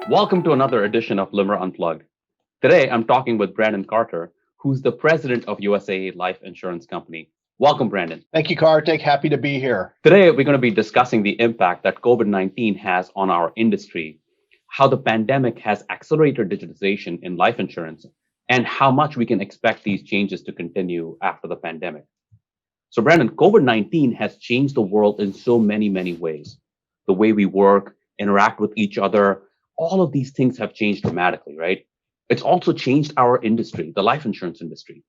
Welcome to another edition of LIMRA Unplugged. Today, I'm talking with Brandon Carter, who's the president of USAA Life Insurance Company. Welcome, Brandon. Thank you, Kartik. Happy to be here. Today, we're going to be discussing the impact that COVID-19 has on our industry, how the pandemic has accelerated digitization in life insurance, and how much we can expect these changes to continue after the pandemic. So, Brandon, COVID-19 has changed the world in so many ways. The way we work, interact with each other, all of these things have changed dramatically, right? It's also changed our industry, the life insurance industry.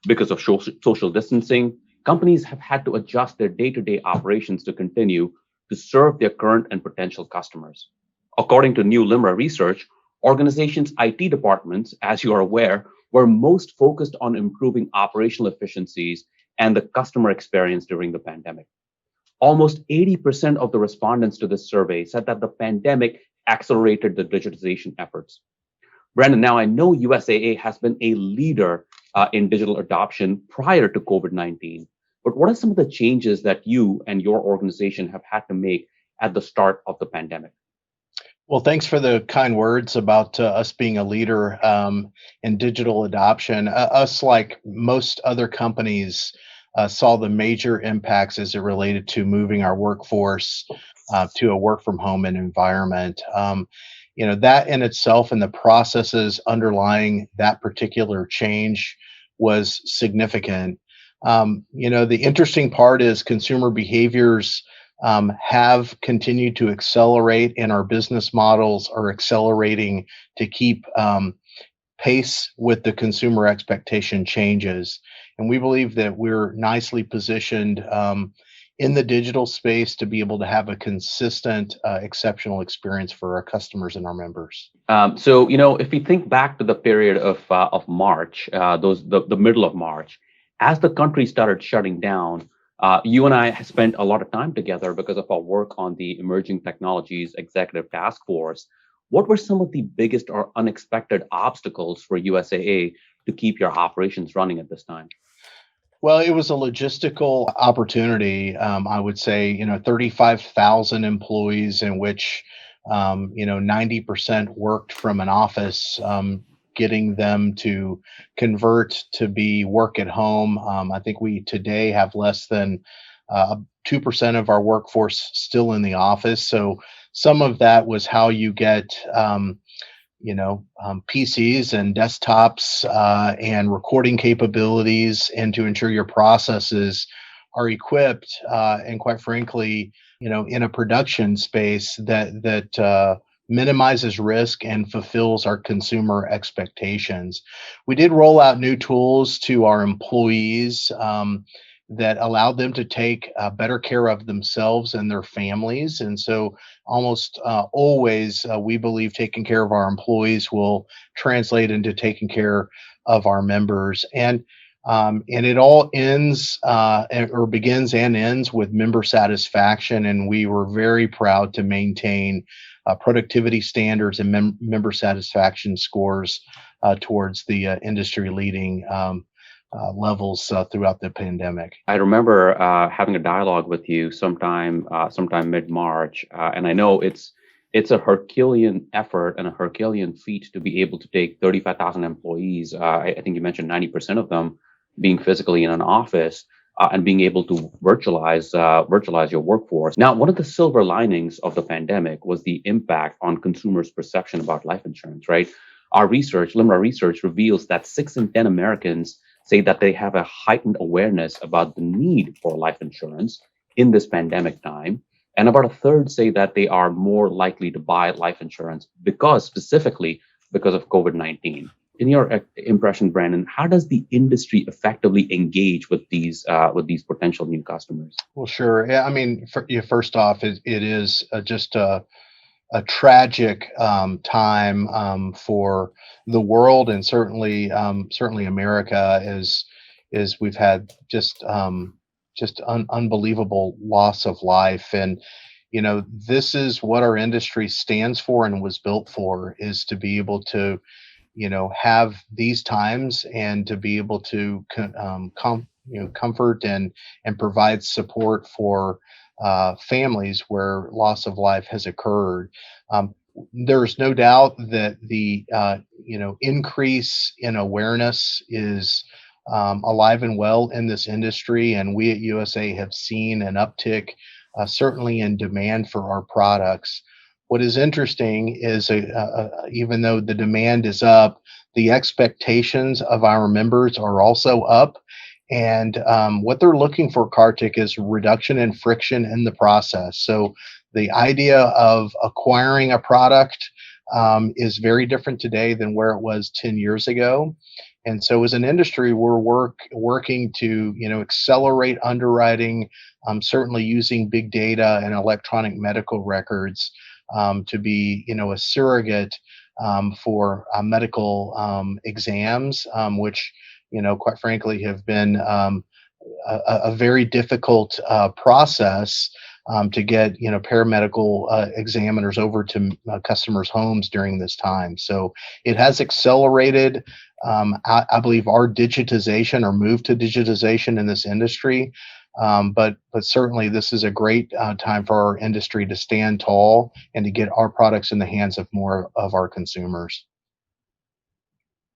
Because of social distancing, companies have had to adjust their day-to-day operations to continue to serve their current and potential customers. According to new LIMRA research, organizations' IT departments, as you are aware, were most focused on improving operational efficiencies and the customer experience during the pandemic. Almost 80% of the respondents to this survey said that the pandemic accelerated the digitization efforts. Brandon, now I know USAA has been a leader in digital adoption prior to COVID-19, but what are some of the changes that you and your organization have had to make at the start of the pandemic? Well, thanks for the kind words about us being a leader in digital adoption. Us, like most other companies, saw the major impacts as it related to moving our workforce to a work from home environment. That in itself and the processes underlying that particular change was significant. The interesting part is consumer behaviors have continued to accelerate, and our business models are accelerating to keep pace with the consumer expectation changes. And we believe that we're nicely positioned in the digital space to be able to have a consistent, exceptional experience for our customers and our members. If we think back to the period of March, the middle of March, as the country started shutting down, you and I spent a lot of time together because of our work on the Emerging Technologies Executive Task Force. What were some of the biggest or unexpected obstacles for USAA to keep your operations running at this time? Well, it was a logistical opportunity. I would say, 35,000 employees in which, 90% worked from an office, getting them to convert to be work at home. I think we today have less than 2% of our workforce still in the office. So some of that was how you get PCs and desktops and recording capabilities, and to ensure your processes are equipped and, quite frankly, in a production space that minimizes risk and fulfills our consumer expectations. We did roll out new tools to our employees that allowed them to take better care of themselves and their families. And so almost always, we believe taking care of our employees will translate into taking care of our members. And it all ends or begins and ends with member satisfaction. And we were very proud to maintain productivity standards and member satisfaction scores towards the industry leading levels throughout the pandemic. I remember having a dialogue with you sometime mid-March, and I know it's a Herculean effort and a Herculean feat to be able to take 35,000 employees. I think you mentioned 90% of them being physically in an office and being able to virtualize your workforce. Now, one of the silver linings of the pandemic was the impact on consumers' perception about life insurance, right? Our research, LIMRA research, reveals that 6 in 10 Americans say that they have a heightened awareness about the need for life insurance in this pandemic time. And about a third say that they are more likely to buy life insurance specifically because of COVID-19. In your impression, Brandon, how does the industry effectively engage with these potential new customers? Well, sure. Yeah, I mean, first off, it is just a tragic time for the world, and certainly America, as we've had just unbelievable loss of life. And this is what our industry stands for and was built for, is to be able to have these times and to be able to comfort and provide support for families where loss of life has occurred. There's no doubt that the increase in awareness is alive and well in this industry, and we at USA have seen an uptick, certainly in demand for our products. What is interesting is, even though the demand is up, the expectations of our members are also up. And what they're looking for, Kartik, is reduction in friction in the process. So the idea of acquiring a product is very different today than where it was 10 years ago. And so as an industry, we're working to accelerate underwriting, certainly using big data and electronic medical records to be a surrogate for medical exams, which quite frankly have been a very difficult process to get paramedical examiners over to customers' homes during this time. So it has accelerated, I believe, our digitization or move to digitization in this industry. But certainly this is a great time for our industry to stand tall and to get our products in the hands of more of our consumers.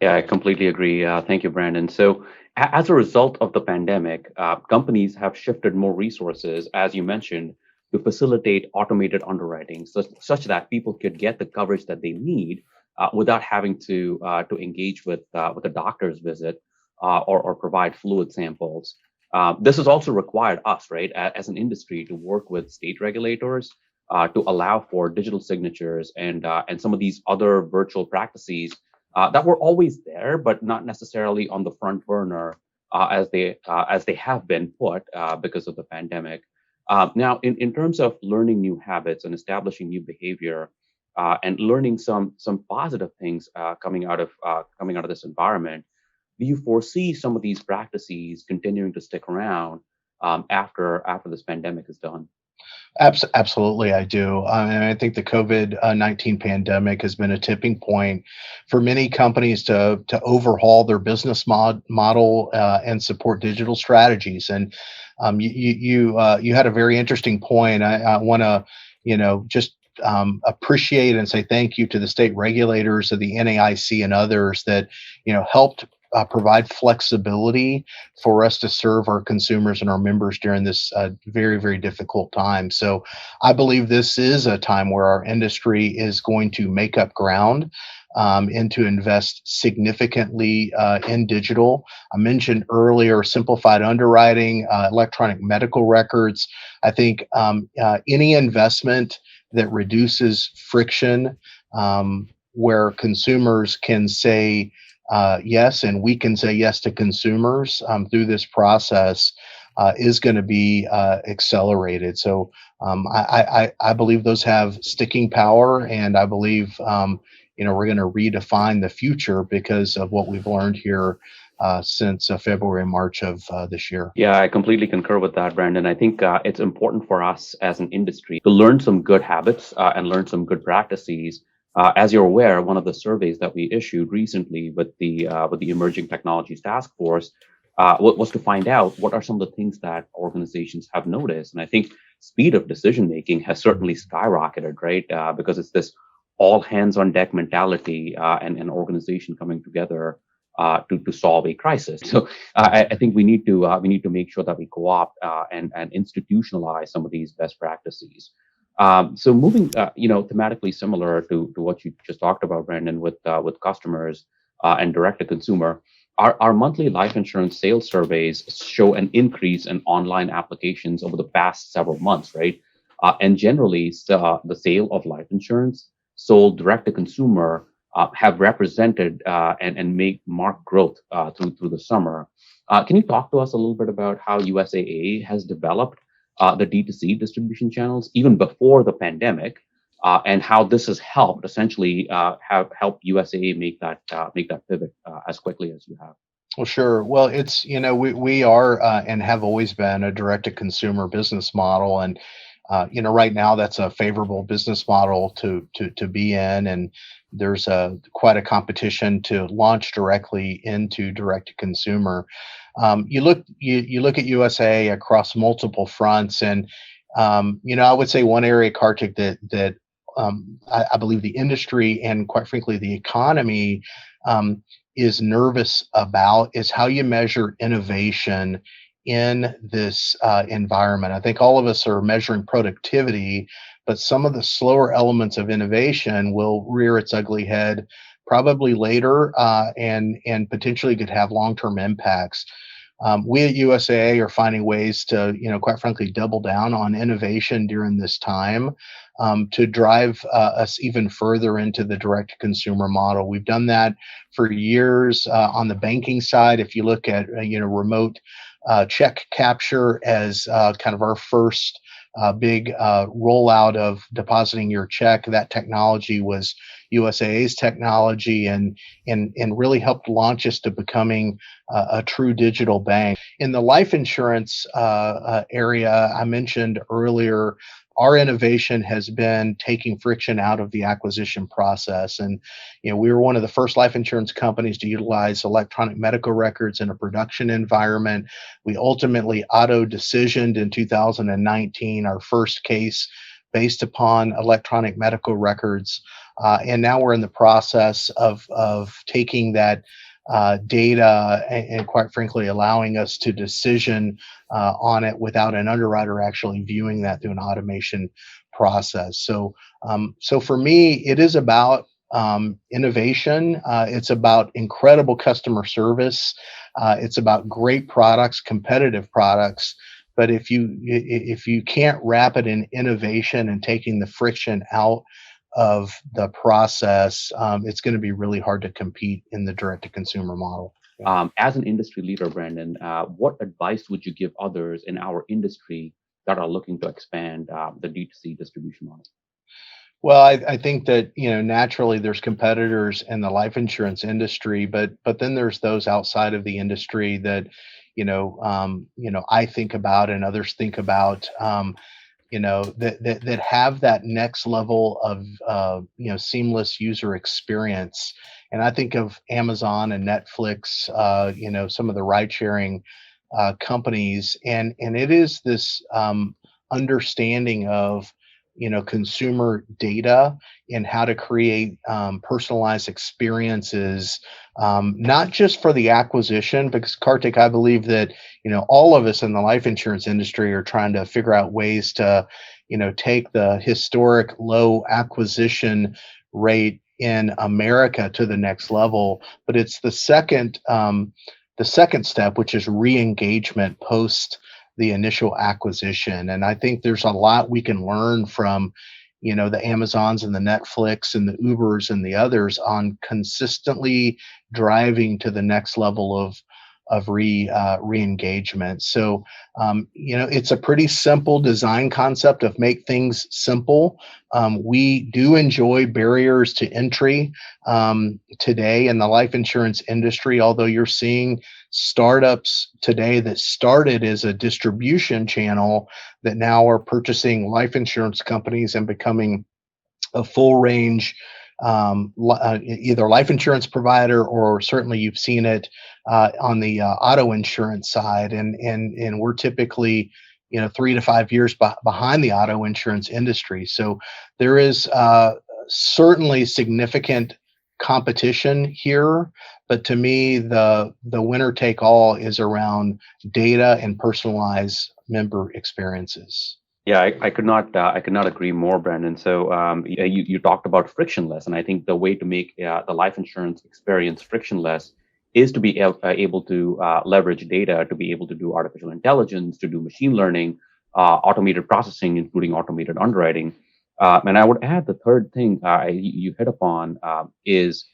Yeah, I completely agree. Thank you, Brandon. So, as a result of the pandemic, companies have shifted more resources, as you mentioned, to facilitate automated underwriting, such that people could get the coverage that they need without having to engage with a doctor's visit or provide fluid samples. This has also required us, right, as an industry, to work with state regulators to allow for digital signatures and some of these other virtual practices that were always there, but not necessarily on the front burner as they have been put because of the pandemic. Now, in terms of learning new habits and establishing new behavior, and learning some positive things coming out of this environment, do you foresee some of these practices continuing to stick around after this pandemic is done? Absolutely, I do. And I think the COVID-19 pandemic has been a tipping point for many companies to overhaul their business model and support digital strategies. And you had a very interesting point. I want to just appreciate and say thank you to the state regulators of the NAIC and others that helped provide flexibility for us to serve our consumers and our members during this very, very difficult time. So I believe this is a time where our industry is going to make up ground and to invest significantly in digital. I mentioned earlier simplified underwriting, electronic medical records. I think any investment that reduces friction, where consumers can say yes, and we can say yes to consumers through this process, is going to be accelerated. So I believe those have sticking power, and I believe we're going to redefine the future because of what we've learned here since February and March of this year. Yeah, I completely concur with that, Brandon. I think it's important for us as an industry to learn some good habits and learn some good practices. As you're aware, one of the surveys that we issued recently with the Emerging Technologies Task Force was to find out what are some of the things that organizations have noticed. And I think speed of decision making has certainly skyrocketed, right? Because it's this all hands on deck mentality and an organization coming together to solve a crisis. So I think we need to make sure that we co-opt and institutionalize some of these best practices. So moving, thematically similar to what you just talked about, Brandon, with customers and direct to consumer, our monthly life insurance sales surveys show an increase in online applications over the past several months, right? And generally, the sale of life insurance sold direct to consumer have represented and make marked growth through the summer. Can you talk to us a little bit about how USAA has developed the D2C distribution channels even before the pandemic, and how this has helped essentially have helped USAA make that pivot as quickly as you have? Well, sure. Well, it's we are and have always been a direct to consumer business model, and right now that's a favorable business model to be in, and there's quite a competition to launch directly into direct to consumer. You look at USA across multiple fronts, and I would say one area, Kartik, that I believe the industry and quite frankly the economy um, is nervous about is how you measure innovation in this environment. I think all of us are measuring productivity, but some of the slower elements of innovation will rear its ugly head probably later, and potentially could have long-term impacts. We at USAA are finding ways to, quite frankly, double down on innovation during this time, to drive us even further into the direct to consumer model. We've done that for years on the banking side. If you look at, remote check capture as kind of our first big rollout of depositing your check, that technology was USAA's technology, and really helped launch us to becoming a true digital bank. In the life insurance area, I mentioned earlier, our innovation has been taking friction out of the acquisition process. And, we were one of the first life insurance companies to utilize electronic medical records in a production environment. We ultimately auto decisioned in 2019 our first case based upon electronic medical records. And now we're in the process of taking that data and quite frankly allowing us to decision on it without an underwriter actually viewing that through an automation process. So for me, it is about innovation. It's about incredible customer service. It's about great products, competitive products. But if you can't wrap it in innovation and taking the friction out of the process, it's going to be really hard to compete in the direct to consumer model. Yeah. As an industry leader, Brandon, what advice would you give others in our industry that are looking to expand the D2C distribution model? Well, I think that naturally there's competitors in the life insurance industry, but then there's those outside of the industry that I think about and others think about. That have that next level of seamless user experience. And I think of Amazon and Netflix, some of the ride sharing companies, and it is this understanding of consumer data and how to create personalized experiences, not just for the acquisition, because Kartik, I believe that all of us in the life insurance industry are trying to figure out ways to take the historic low acquisition rate in America to the next level. But it's the second step, which is re-engagement post the initial acquisition. And I think there's a lot we can learn from, the Amazons and the Netflix and the Ubers and the others on consistently driving to the next level of re-engagement. So, it's a pretty simple design concept of make things simple. We do enjoy barriers to entry today in the life insurance industry, although you're seeing startups today that started as a distribution channel that now are purchasing life insurance companies and becoming a full range either life insurance provider, or certainly you've seen it on the auto insurance side, and we're typically 3 to 5 years behind the auto insurance industry. So there is certainly significant competition here, but to me the winner take all is around data and personalized member experiences. Yeah, I could not agree more, Brandon. So you talked about frictionless, and I think the way to make the life insurance experience frictionless is to be able to leverage data, to be able to do artificial intelligence, to do machine learning, automated processing, including automated underwriting. And I would add the third thing you hit upon is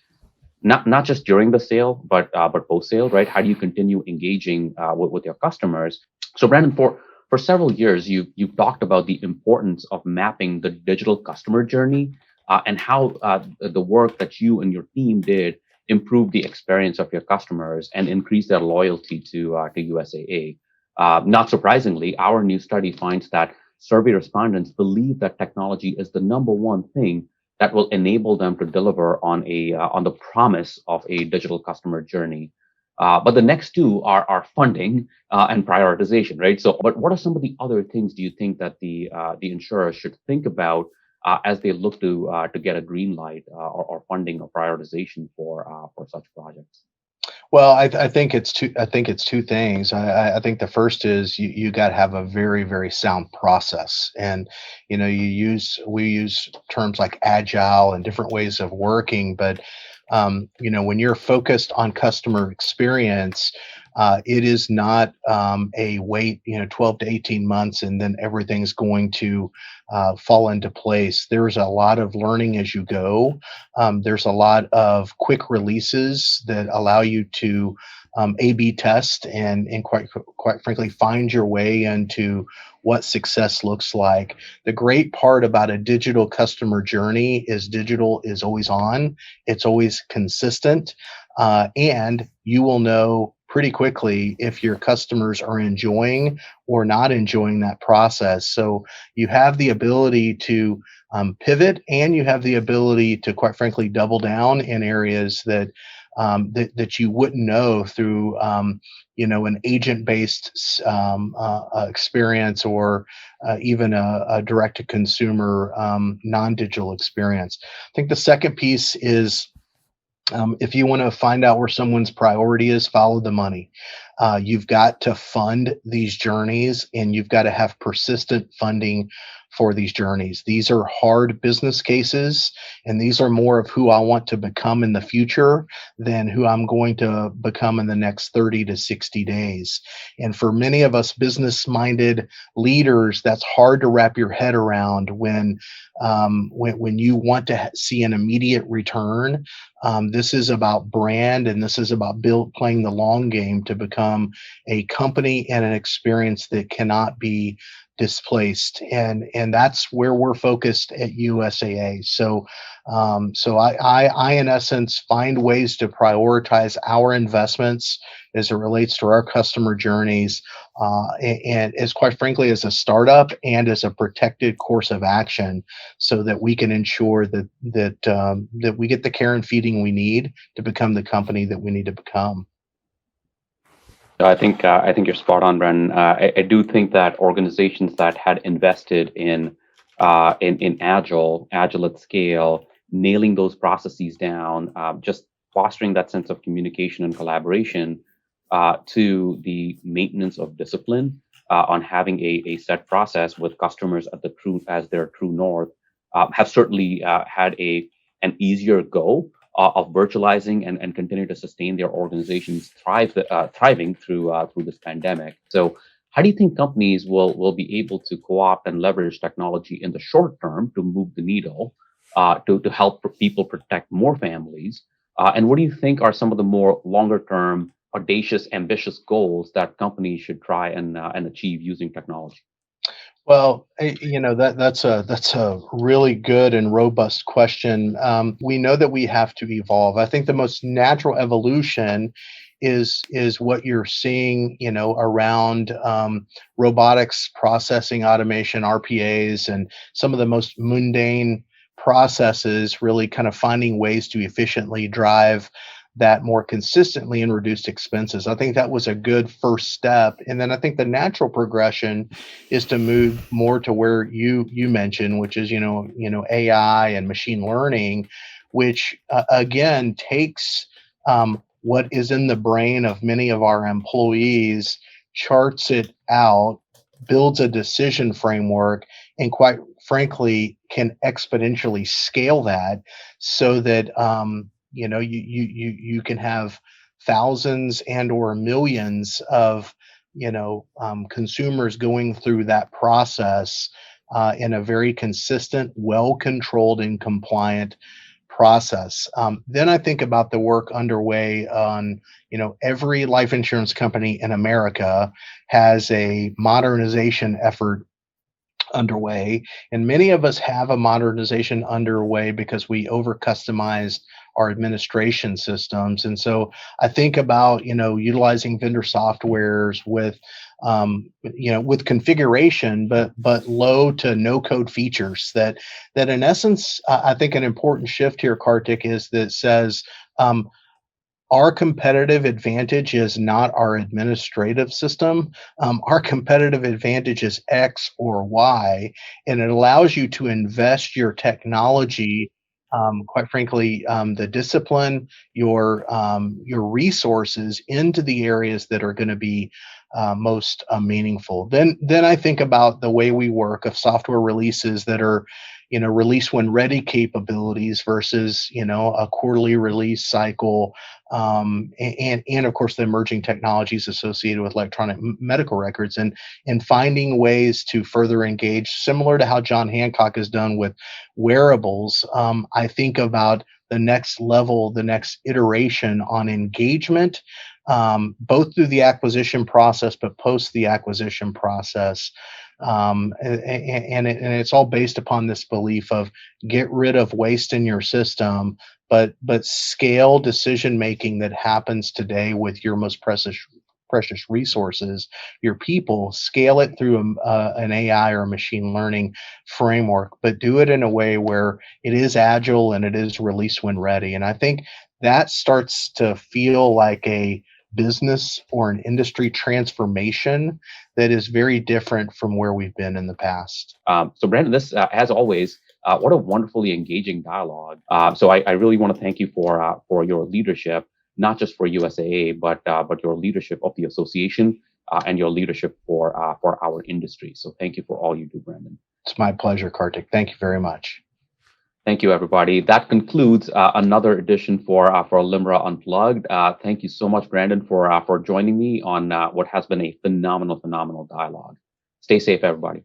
not just during the sale, but post sale, right? How do you continue engaging with your customers? So, Brandon, for several years, you've talked about the importance of mapping the digital customer journey and how the work that you and your team did improve the experience of your customers and increase their loyalty to USAA. Not surprisingly, our new study finds that survey respondents believe that technology is the number one thing that will enable them to deliver on the promise of a digital customer journey. But the next two are funding and prioritization, right? So, but what are some of the other things do you think that the insurers should think about as they look to get a green light or funding or prioritization for such projects? Well, I think it's two. I think it's two things. I think the first is you got to have a very very sound process, and we use terms like agile and different ways of working, but when you're focused on customer experience, it is not a wait 12 to 18 months and then everything's going to fall into place. There's a lot of learning as you go. There's a lot of quick releases that allow you to A/B test and quite frankly find your way into what success looks like. The great part about a digital customer journey is digital is always on. It's always consistent, and you will know pretty quickly if your customers are enjoying or not enjoying that process. So you have the ability to pivot, and you have the ability to, quite frankly, double down in areas that you wouldn't know through an agent-based experience, or even a direct-to-consumer non-digital experience. I think the second piece is, if you want to find out where someone's priority is, follow the money. You've got to fund these journeys, and you've got to have persistent funding for these journeys. These are hard business cases, and these are more of who I want to become in the future than who I'm going to become in the next 30 to 60 days. And for many of us business minded leaders, that's hard to wrap your head around when you want to see an immediate return. This is about brand, and this is about playing the long game to become a company and an experience that cannot be displaced, and that's where we're focused at USAA. So in essence find ways to prioritize our investments as it relates to our customer journeys, and as quite frankly as a startup and as a protected course of action, so that we can ensure that we get the care and feeding we need to become the company that we need to become. So I think you're spot on, Bren. I do think that organizations that had invested in agile at scale, nailing those processes down, just fostering that sense of communication and collaboration, to the maintenance of discipline, on having a set process with customers as their true north, have certainly had an easier go of virtualizing and continue to sustain their organizations thriving through this pandemic. So, how do you think companies will be able to co-opt and leverage technology in the short term to move the needle, to help people protect more families? And what do you think are some of the more longer term, audacious, ambitious goals that companies should try and achieve using technology? Well, that's a really good and robust question. We know that we have to evolve. I think the most natural evolution is what you're seeing, around robotics, processing automation, RPAs, and some of the most mundane processes. Really, kind of finding ways to efficiently drive that more consistently and reduce expenses. I think that was a good first step, and then I think the natural progression is to move more to where you mentioned, which is AI and machine learning, which again takes what is in the brain of many of our employees, charts it out, builds a decision framework, and quite frankly can exponentially scale that, so that you can have thousands and or millions of consumers going through that process in a very consistent, well controlled, and compliant process. Then I think about the work underway on, every life insurance company in America has a modernization effort underway, and many of us have a modernization underway because we over customized our administration systems. And so I think about utilizing vendor softwares with configuration, but low to no code features, that in essence, I think an important shift here, Kartik, is that says, our competitive advantage is not our administrative system. Our competitive advantage is X or Y, and it allows you to invest your technology, quite frankly, the discipline, your resources into the areas that are going to be most meaningful. Then I think about the way we work of software releases that are, release when ready capabilities versus, a quarterly release cycle, and of course the emerging technologies associated with electronic medical records, and finding ways to further engage, similar to how John Hancock has done with wearables. I think about the next level, the next iteration on engagement, both through the acquisition process, but post the acquisition process. And it's all based upon this belief of get rid of waste in your system, but scale decision making that happens today with your most precious resources, your people. Scale it through an AI or machine learning framework, but do it in a way where it is agile and it is release when ready. And I think that starts to feel like a business or an industry transformation that is very different from where we've been in the past. So, Brandon, this, as always, what a wonderfully engaging dialogue. So I really want to thank you for your leadership, not just for USAA, but your leadership of the association, and your leadership for our industry. So thank you for all you do, Brandon. It's my pleasure, Kartik. Thank you very much. Thank you, everybody. That concludes another edition for LIMRA Unplugged. Thank you so much, Brandon, for joining me on what has been a phenomenal dialogue. Stay safe, everybody.